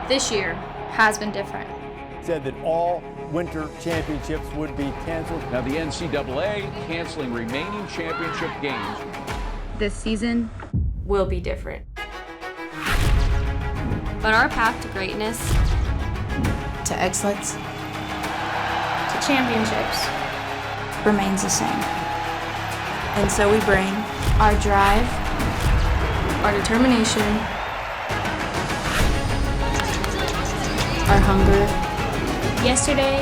This year has been different. Said that all winter championships would be canceled. Now the NCAA canceling remaining championship games. This season will be different. But our path to greatness, to excellence, to championships, remains the same. And so we bring our drive, our determination, our hunger, yesterday,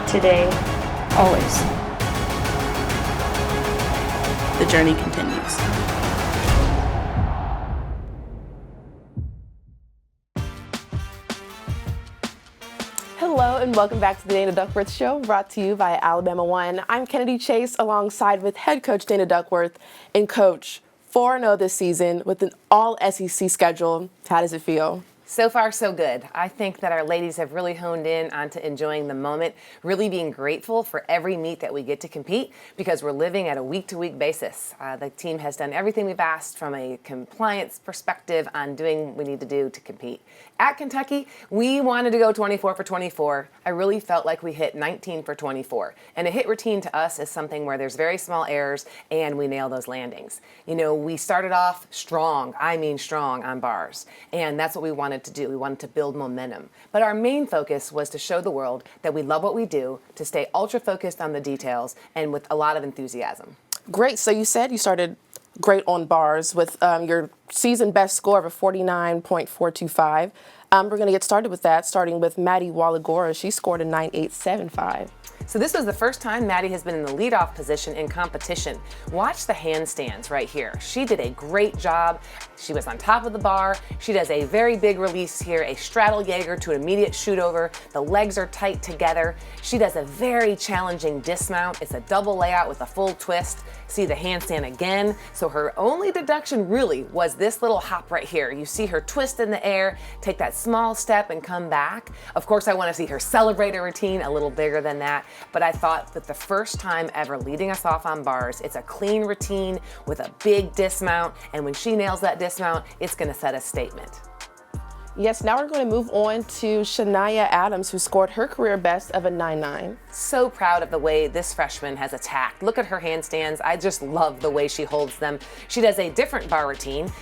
today, always. The journey continues. Hello and welcome back to the Dana Duckworth Show, brought to you by Alabama One. I'm Kennedy Chase alongside with head coach Dana Duckworth and coach 4-0 this season with an all-SEC schedule. How does it feel? So far, so good. I think that our ladies have really honed in onto enjoying the moment, really being grateful for every meet that we get to compete because we're living at a week-to-week basis. The team has done everything we've asked from a compliance perspective on doing what we need to do to compete. At Kentucky, we wanted to go 24 for 24. I really felt like we hit 19 for 24. And a hit routine to us is something where there's very small errors and we nail those landings. You know, we started off strong, strong on bars. And that's what we wanted to do. We wanted to build momentum. But our main focus was to show the world that we love what we do, to stay ultra focused on the details and with a lot of enthusiasm. Great. So you said you started great on bars with your season best score of a 49.425. We're going to get started with that, starting with Maddie Wallagora. She scored a 9.875. So this was the first time Maddie has been in the leadoff position in competition. Watch the handstands right here. She did a great job. She was on top of the bar. She does a very big release here, a straddle Jaeger to an immediate shoot over. The legs are tight together. She does a very challenging dismount. It's a double layout with a full twist. See the handstand again. So her only deduction really was this little hop right here. You see her twist in the air, take that small step and come back. Of course, I want to see her celebrate a routine a little bigger than that. But I thought that the first time ever leading us off on bars, it's a clean routine with a big dismount. And when she nails that dismount, it's going to set a statement. Yes, now we're going to move on to Shania Adams, who scored her career best of a 9.9. So proud of the way this freshman has attacked. Look at her handstands. I just love the way she holds them. She does a different bar routine,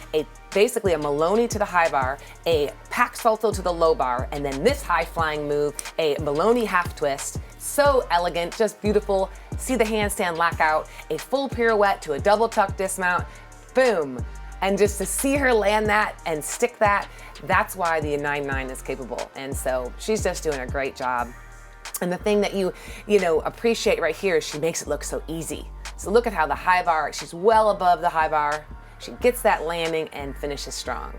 basically a Maloney to the high bar, a pack salto to the low bar, and then this high flying move, a Maloney half twist. So elegant, just beautiful. See the handstand lock out, a full pirouette to a double tuck dismount, boom. And just to see her land that and stick that, that's why the 9.9 is capable. And so she's just doing a great job. And the thing that you appreciate right here is she makes it look so easy. So look at how the high bar, she's well above the high bar. She gets that landing and finishes strong.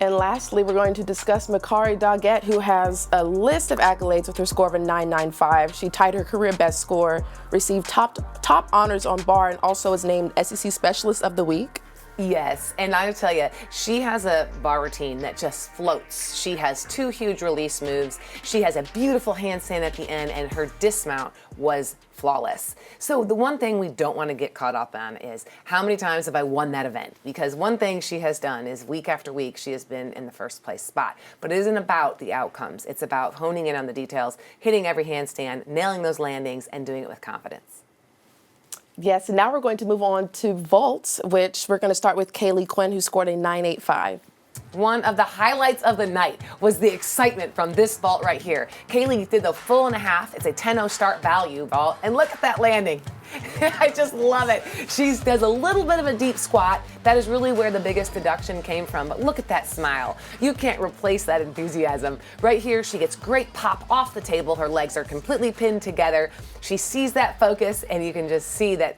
And lastly, we're going to discuss Makari Doggett, who has a list of accolades with her score of a 9.95. She tied her career best score, received top honors on bar, and also was named SEC Specialist of the Week. Yes, and I'll tell you, she has a bar routine that just floats. She has two huge release moves. She has a beautiful handstand at the end, and her dismount was flawless. So the one thing we don't want to get caught up on is how many times have I won that event? Because one thing she has done is week after week she has been in the first place spot. But it isn't about the outcomes. It's about honing in on the details, hitting every handstand, nailing those landings, and doing it with confidence. Yes, and now we're going to move on to vaults, which we're going to start with Kaylee Quinn, who scored a 9.85. One of the highlights of the night was the excitement from this vault right here. Kaylee did the full and a half. It's a 10-0 start value vault, and look at that landing. I just love it. She does a little bit of a deep squat. That is really where the biggest deduction came from, but look at that smile. You can't replace that enthusiasm. Right here, she gets great pop off the table. Her legs are completely pinned together. She sees that focus, and you can just see that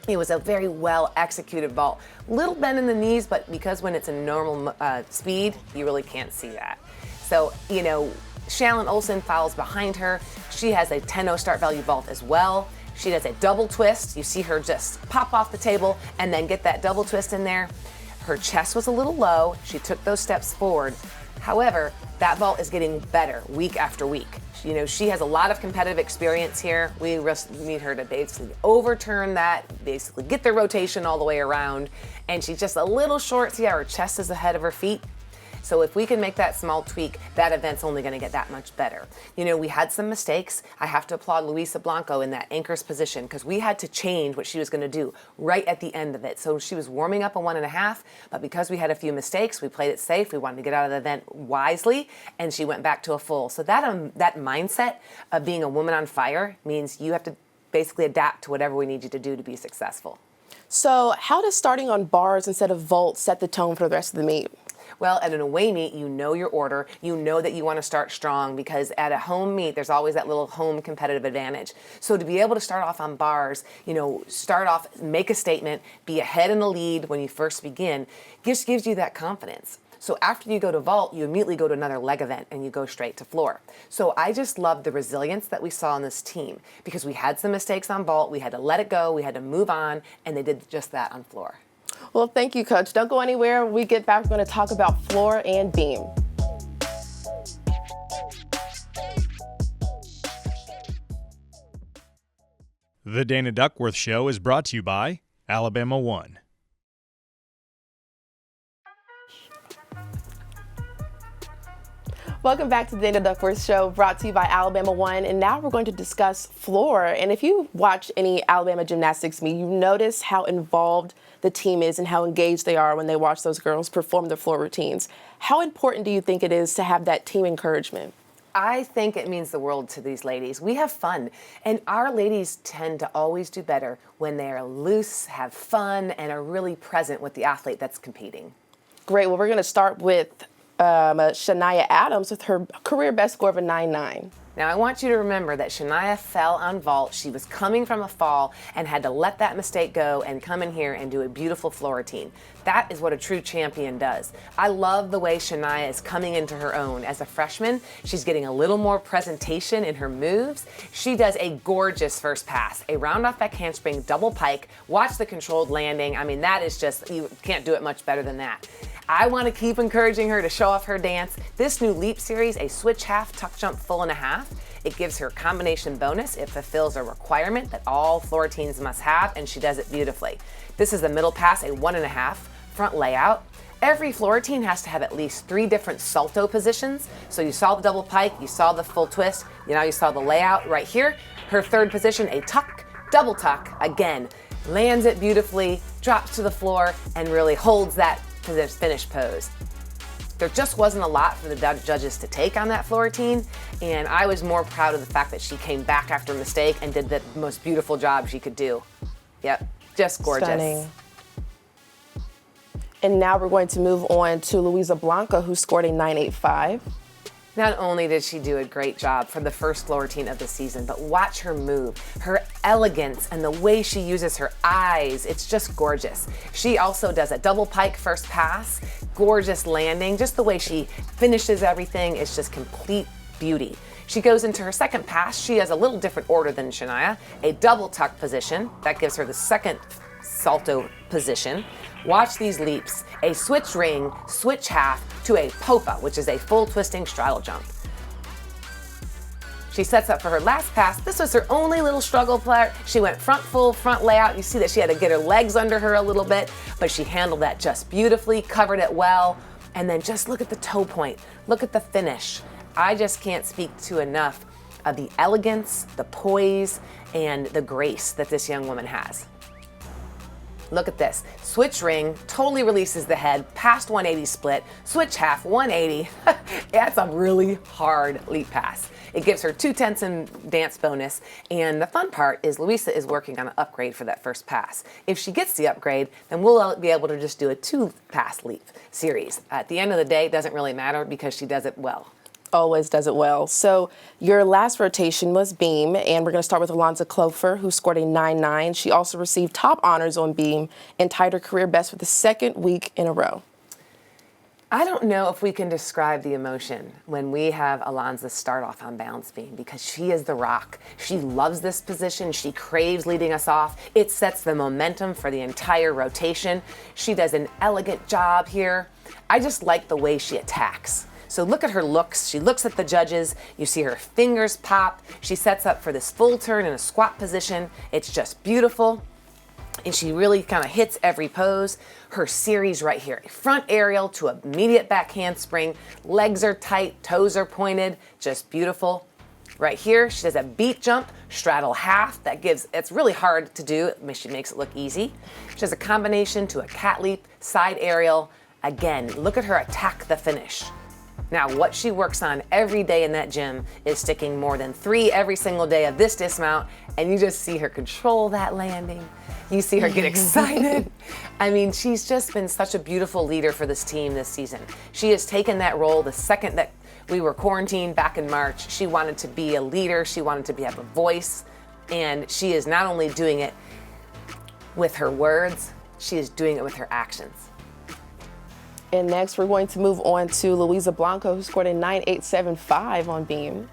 it was a very well executed vault. Little bend in the knees, but because when it's a normal speed, you really can't see that. So, Shallon Olsen follows behind her. She has a 10-0 start value vault as well. She does a double twist. You see her just pop off the table and then get that double twist in there. Her chest was a little low. She took those steps forward. However, that vault is getting better week after week. You know, she has a lot of competitive experience here. We just need her to basically overturn that, basically get the rotation all the way around. And she's just a little short. See how her chest is ahead of her feet? So if we can make that small tweak, that event's only going to get that much better. You know, we had some mistakes. I have to applaud Luisa Blanco in that anchor's position because we had to change what she was going to do right at the end of it. So she was warming up a 1.5, but because we had a few mistakes, we played it safe. We wanted to get out of the event wisely, and she went back to a full. So that mindset of being a woman on fire means you have to basically adapt to whatever we need you to do to be successful. So how does starting on bars instead of vault set the tone for the rest of the meet? Well, at an away meet, you know your order. You know that you want to start strong because at a home meet, there's always that little home competitive advantage. So to be able to start off on bars, you know, start off, make a statement, be ahead in the lead when you first begin, just gives you that confidence. So after you go to vault, you immediately go to another leg event and you go straight to floor. So I just love the resilience that we saw on this team because we had some mistakes on vault, we had to let it go, we had to move on, and they did just that on floor. Well, thank you, Coach. Don't go anywhere. When we get back, we're going to talk about floor and beam. The Dana Duckworth Show is brought to you by Alabama One. Welcome back to the Dana Duckworth Show, brought to you by Alabama One. And now we're going to discuss floor. And if you watch any Alabama gymnastics meet, you notice how involved the team is and how engaged they are when they watch those girls perform their floor routines. How important do you think it is to have that team encouragement? I think it means the world to these ladies. We have fun, and our ladies tend to always do better when they are loose, have fun, and are really present with the athlete that's competing. Great. Well, we're going to start with Shania Adams with her career best score of a 9.9. Now, I want you to remember that Shania fell on vault. She was coming from a fall and had to let that mistake go and come in here and do a beautiful floor routine. That is what a true champion does. I love the way Shania is coming into her own. As a freshman, she's getting a little more presentation in her moves. She does a gorgeous first pass, a round off back handspring, double pike. Watch the controlled landing. I mean, that is just, you can't do it much better than that. I want to keep encouraging her to show off her dance. This new leap series, a switch half, tuck jump full and a half. It gives her combination bonus. It fulfills a requirement that all floor teams must have, and she does it beautifully. This is a middle pass, a 1.5 front layout. Every floor team has to have at least 3 different salto positions. So you saw the double pike, you saw the full twist, now you saw the layout right here. Her third position, a tuck, double tuck, again, lands it beautifully, drops to the floor, and really holds that to this finish pose. There just wasn't a lot for the judges to take on that floor routine, and I was more proud of the fact that she came back after a mistake and did the most beautiful job she could do. Yep, just gorgeous. Stunning. And now we're going to move on to Luisa Blanco, who scored a 9.85. Not only did she do a great job for the first floor routine of the season, but watch her move, her elegance, and the way she uses her eyes. It's just gorgeous. She also does a double pike first pass, gorgeous landing. Just the way she finishes everything is just complete beauty. She goes into her second pass. She has a little different order than Shania, a double tuck position. That gives her the second salto position. Watch these leaps, a switch ring, switch half to a popa, which is a full twisting straddle jump. She sets up for her last pass. This was her only little struggle part. She went front full, front layout. You see that she had to get her legs under her a little bit, but she handled that just beautifully, covered it well. And then just look at the toe point. Look at the finish. I just can't speak to enough of the elegance, the poise, and the grace that this young woman has. Look at this. Switch ring, totally releases the head, past 180 split, switch half, 180. That's a really hard leap pass. It gives her 2/10 in dance bonus, and the fun part is Luisa is working on an upgrade for that first pass. If she gets the upgrade, then we'll be able to just do a 2-pass leap series. At the end of the day, it doesn't really matter because she does it well. Always does it well. So your last rotation was beam, and we're going to start with Alonza Clofer, who scored a 9.9. She also received top honors on beam and tied her career best for the second week in a row. I don't know if we can describe the emotion when we have Alonza start off on balance beam because she is the rock. She loves this position. She craves leading us off. It sets the momentum for the entire rotation. She does an elegant job here. I just like the way she attacks. So look at her looks. She looks at the judges. You see her fingers pop. She sets up for this full turn in a squat position. It's just beautiful. And she really kind of hits every pose. Her series right here, front aerial to immediate back handspring, legs are tight, toes are pointed, just beautiful. Right here, she does a beat jump, straddle half. It's really hard to do. She makes it look easy. She does a combination to a cat leap, side aerial. Again, look at her attack the finish. Now, what she works on every day in that gym is sticking more than 3 every single day of this dismount, and you just see her control that landing. You see her get excited. I mean, she's just been such a beautiful leader for this team this season. She has taken that role the second that we were quarantined back in March. She wanted to be a leader. She wanted to have a voice. And she is not only doing it with her words, she is doing it with her actions. And next, we're going to move on to Luisa Blanco, who scored a 9.875 on beam.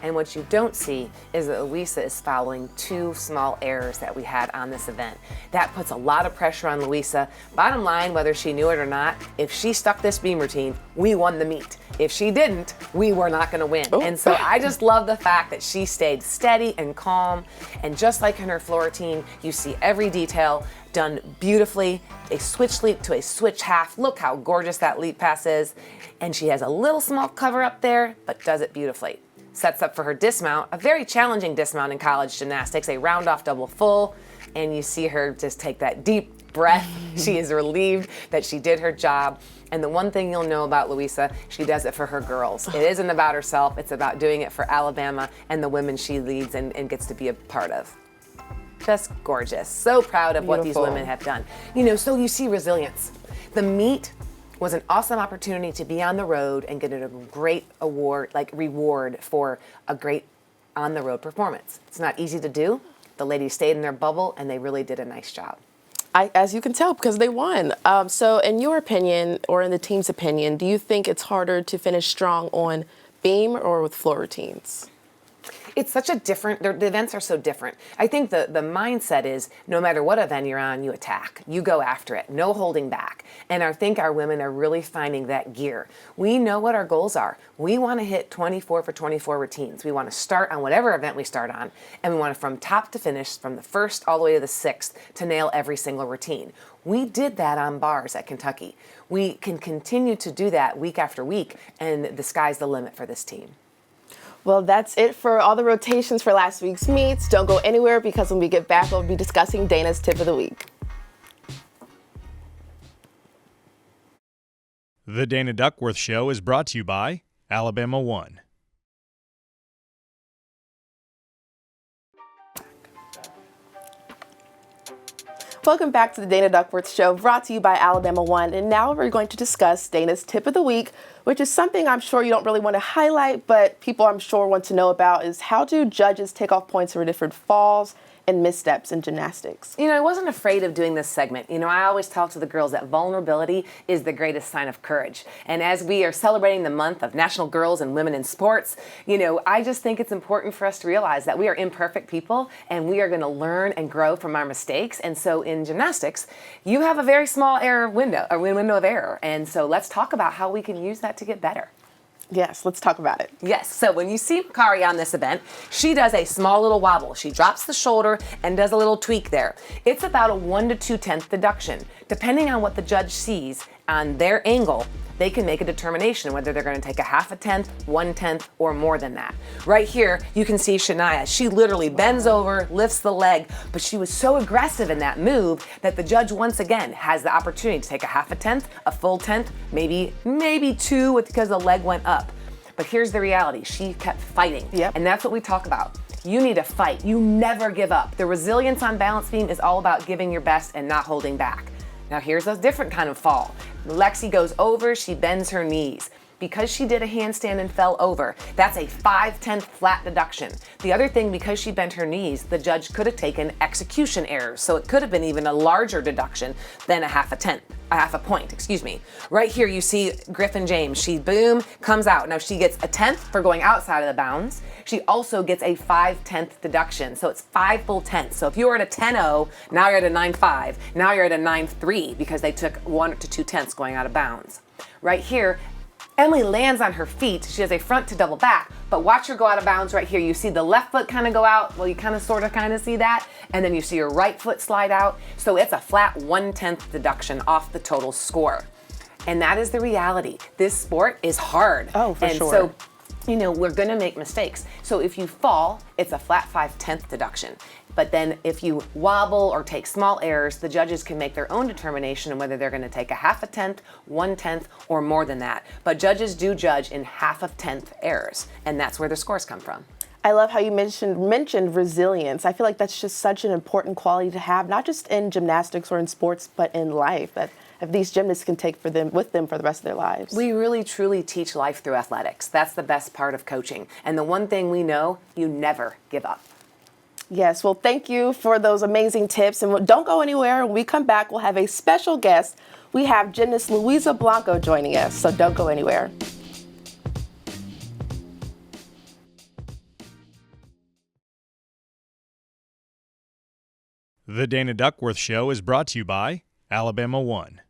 And what you don't see is that Luisa is following 2 small errors that we had on this event. That puts a lot of pressure on Luisa. Bottom line, whether she knew it or not, if she stuck this beam routine, we won the meet. If she didn't, we were not going to win. Ooh. And so I just love the fact that she stayed steady and calm. And just like in her floor routine, you see every detail done beautifully. A switch leap to a switch half. Look how gorgeous that leap pass is. And she has a little small cover up there, but does it beautifully. Sets up for her dismount, a very challenging dismount in college gymnastics, a round off double full, and you see her just take that deep breath. She is relieved that she did her job. And the one thing you'll know about Luisa, she does it for her girls. It isn't about herself, it's about doing it for Alabama and the women she leads and gets to be a part of. Just gorgeous. So proud of what these women have done. So you see resilience. The meet was an awesome opportunity to be on the road and get a great reward for a great on-the-road performance. It's not easy to do. The ladies stayed in their bubble, and they really did a nice job. As you can tell, because they won. So in your opinion, or in the team's opinion, do you think it's harder to finish strong on beam or with floor routines? It's such a different, the events are so different. I think the mindset is no matter what event you're on, you attack. You go after it, no holding back. And I think our women are really finding that gear. We know what our goals are. We want to hit 24 for 24 routines. We want to start on whatever event we start on, and we want to from top to finish, from the first all the way to the 6th, to nail every single routine. We did that on bars at Kentucky. We can continue to do that week after week, and the sky's the limit for this team. Well, that's it for all the rotations for last week's meets. Don't go anywhere, because when we get back, we'll be discussing Dana's tip of the week. The Dana Duckworth Show is brought to you by Alabama One. Welcome back to the Dana Duckworth Show, brought to you by Alabama One. And now we're going to discuss Dana's tip of the week, which is something I'm sure you don't really want to highlight, but people I'm sure want to know about, is how do judges take off points for different falls and missteps in gymnastics? I wasn't afraid of doing this segment. I always talk to the girls that vulnerability is the greatest sign of courage. And as we are celebrating the month of National Girls and Women in Sports, I just think it's important for us to realize that we are imperfect people, and we are going to learn and grow from our mistakes. And so in gymnastics, you have a very small window of error. And so let's talk about how we can use that to get better. Yes, let's talk about it. Yes, so when you see Kari on this event, she does a small little wobble. She drops the shoulder and does a little tweak there. It's about a 1 to 2/10 deduction. Depending on what the judge sees on their angle, they can make a determination whether they're going to take a 1/2 tenth, 1/10, or more than that. Right here, you can see Shania. She literally bends over, lifts the leg, but she was so aggressive in that move that the judge once again has the opportunity to take a 1/2 tenth, a full tenth, maybe 2 because the leg went up. But here's the reality. She kept fighting. Yep. And that's what we talk about. You need to fight. You never give up. The resilience on balance beam is all about giving your best and not holding back. Now here's a different kind of fall. Lexi goes over, she bends her knees. Because she did a handstand and fell over, that's a 5/10 flat deduction. The other thing, because she bent her knees, the judge could have taken execution errors, so it could have been even a larger deduction than a 1/2 point. Right here you see Griffin James. She boom, comes out. Now she gets a 10th for going outside of the bounds. She also gets a 5/10 deduction, so it's 5 full tenths. So if you were at a 10-0, now you're at a 9-5. Now you're at a 9-3 because they took 1 to 2 tenths going out of bounds. Right here, Emily lands on her feet. She has a front to double back, but watch her go out of bounds right here. You see the left foot kind of go out. Well, you kind of see that. And then you see your right foot slide out. So it's a flat 1/10 deduction off the total score. And that is the reality. This sport is hard. Oh, for and sure. So, we're gonna make mistakes. So if you fall, it's a flat 5/10 deduction. But then if you wobble or take small errors, the judges can make their own determination on whether they're gonna take a 1/2 tenth, 1/10, or more than that. But judges do judge in 1/2 tenth errors, and that's where the scores come from. I love how you mentioned resilience. I feel like that's just such an important quality to have, not just in gymnastics or in sports, but in life, that if these gymnasts can take with them for the rest of their lives. We really, truly teach life through athletics. That's the best part of coaching. And the one thing we know, you never give up. Yes, well, thank you for those amazing tips. And don't go anywhere. When we come back, we'll have a special guest. We have gymnast Luisa Blanco joining us, so don't go anywhere. The Dana Duckworth Show is brought to you by Alabama One.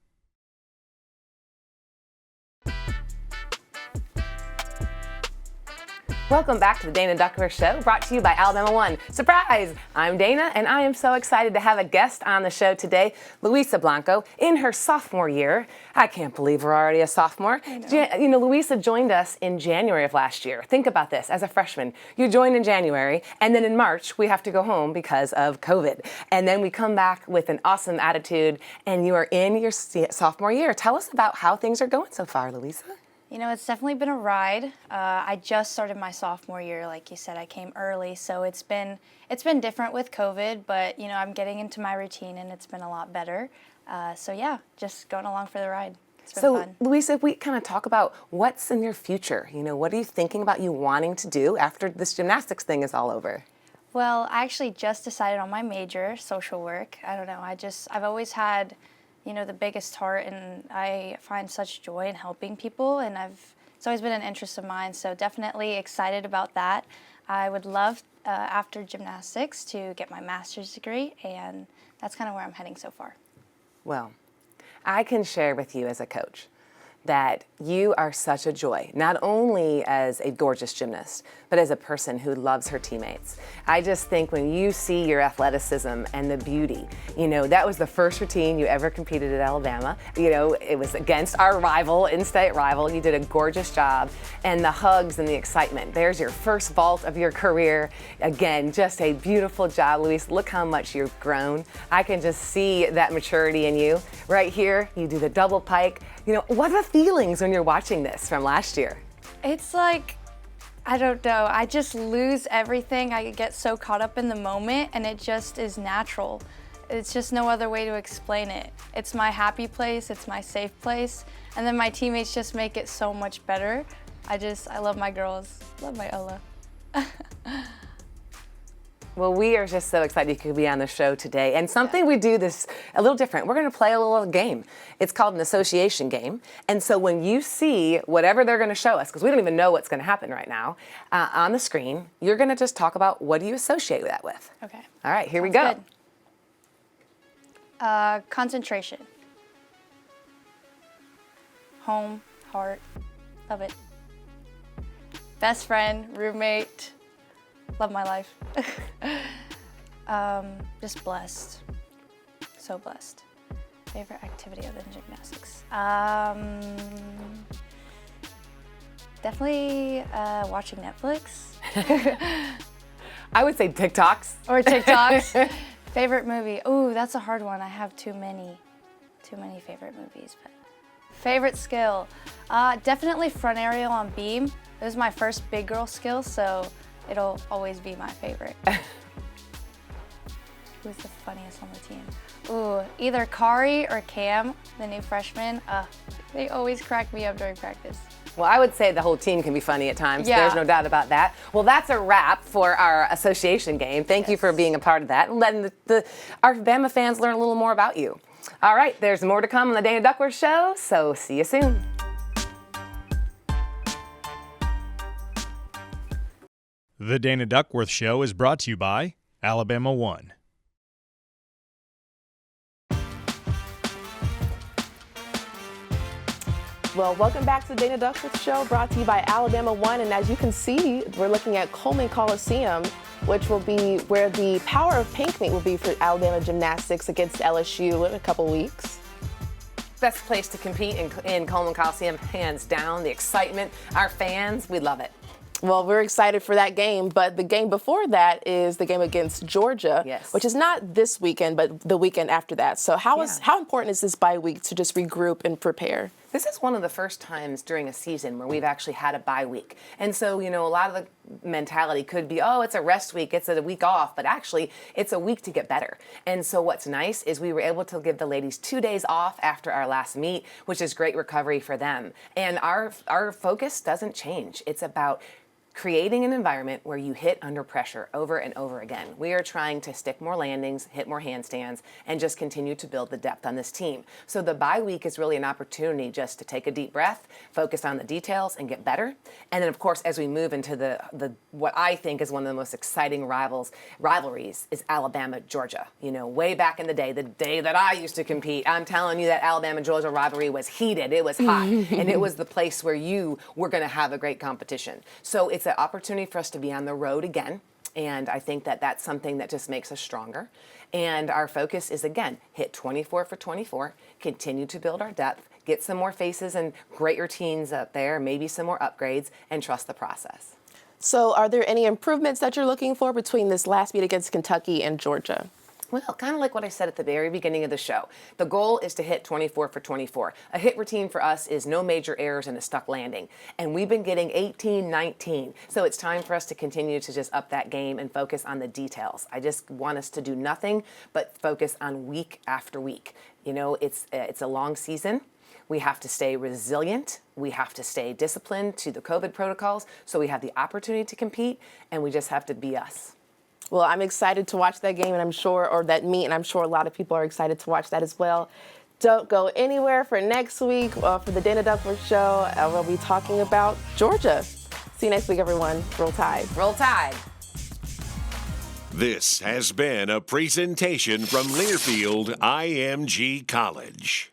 Welcome back to the Dana Duckworth Show, brought to you by Alabama One. Surprise! I'm Dana, and I am so excited to have a guest on the show today, Luisa Blanco, in her sophomore year. I can't believe we're already a sophomore. Luisa joined us in January of last year. Think about this, as a freshman. You joined in January, and then in March, we have to go home because of COVID. And then we come back with an awesome attitude, and you are in your sophomore year. Tell us about how things are going so far, Luisa. It's definitely been a ride. I just started my sophomore year, like you said. I came early, so it's been different with COVID, but I'm getting into my routine and it's been a lot better. Just going along for the ride. It's been fun. Luisa, if we kind of talk about what's in your future, what are you thinking about you wanting to do after this gymnastics thing is all over? Well, I actually just decided on my major, social work. I don't know. I've always had the biggest heart, and I find such joy in helping people, and it's always been an interest of mine, so definitely excited about that. I would love, after gymnastics, to get my master's degree, and that's kind of where I'm heading so far. Well, I can share with you as a coach that you are such a joy, not only as a gorgeous gymnast, but as a person who loves her teammates. I just think when you see your athleticism and the beauty, that was the first routine you ever competed at Alabama. It was against our rival, in-state rival. You did a gorgeous job, and the hugs and the excitement. There's your first vault of your career. Again, just a beautiful job, Luis. Look how much you've grown. I can just see that maturity in you. Right here, you do the double pike. What are the feelings when you're watching this from last year? It's like, I don't know, I just lose everything. I get so caught up in the moment, and it just is natural. It's just no other way to explain it. It's my happy place, it's my safe place, and then my teammates just make it so much better. I love my girls, love my Ola. Well, we are just so excited you could be on the show today. And something we do this a little different. We're going to play a little game. It's called an association game. And so when you see whatever they're going to show us, because we don't even know what's going to happen right now, on the screen, you're going to just talk about what do you associate that with. Okay. All right, here we Sounds go. good. Concentration. Home, heart, love it. Best friend, roommate. Love my life. Just blessed. So blessed. Favorite activity other than gymnastics? Definitely watching Netflix. I would say TikToks. Or TikToks. Favorite movie? Ooh, that's a hard one. I have too many favorite movies. But favorite skill? Definitely front aerial on beam. It was my first big girl skill, so it'll always be my favorite. Who's the funniest on the team? Ooh, either Kari or Cam, the new freshman. They always crack me up during practice. Well, I would say the whole team can be funny at times. Yeah. There's no doubt about that. Well, that's a wrap for our association game. Thank you for being a part of that and letting our Bama fans learn a little more about you. All right, there's more to come on the Dana Duckworth Show, so see you soon. The Dana Duckworth Show is brought to you by Alabama One. Well, welcome back to the Dana Duckworth Show, brought to you by Alabama One. And as you can see, we're looking at Coleman Coliseum, which will be where the Power of Pink meet will be for Alabama gymnastics against LSU in a couple weeks. Best place to compete in Coleman Coliseum, hands down. The excitement, our fans, we love it. Well, we're excited for that game, but the game before that is the game against Georgia, yes, which is not this weekend, but the weekend after that. So how important is this bye week to just regroup and prepare? This is one of the first times during a season where we've actually had a bye week. And so, you know, a lot of the mentality could be, oh, it's a rest week, it's a week off, but actually it's a week to get better. And so what's nice is we were able to give the ladies 2 days off after our last meet, which is great recovery for them. And our focus doesn't change. It's about creating an environment where you hit under pressure over and over again. We are trying to stick more landings, hit more handstands, and just continue to build the depth on this team. So the bye week is really an opportunity just to take a deep breath, focus on the details, and get better. And then, of course, as we move into the what I think is one of the most exciting rivalries is Alabama-Georgia. You know, way back in the day that I used to compete, I'm telling you that Alabama-Georgia rivalry was heated, it was hot, and it was the place where you were going to have a great competition. So it's an opportunity for us to be on the road again, and I think that that's something that just makes us stronger. And our focus is, again, hit 24 for 24, continue to build our depth, get some more faces and great routines up there, maybe some more upgrades, and trust the process. So are there any improvements that you're looking for between this last meet against Kentucky and Georgia? Well, kind of like what I said at the very beginning of the show. The goal is to hit 24 for 24. A hit routine for us is no major errors and a stuck landing. And we've been getting 18, 19. So it's time for us to continue to just up that game and focus on the details. I just want us to do nothing but focus on week after week. You know, it's a long season. We have to stay resilient. We have to stay disciplined to the COVID protocols so we have the opportunity to compete, and we just have to be us. Well, I'm excited to watch that game, and I'm sure, or that meet, and I'm sure a lot of people are excited to watch that as well. Don't go anywhere for next week for the Dana Duckworth Show. We'll be talking about Georgia. See you next week, everyone. Roll Tide. Roll Tide. This has been a presentation from Learfield IMG College.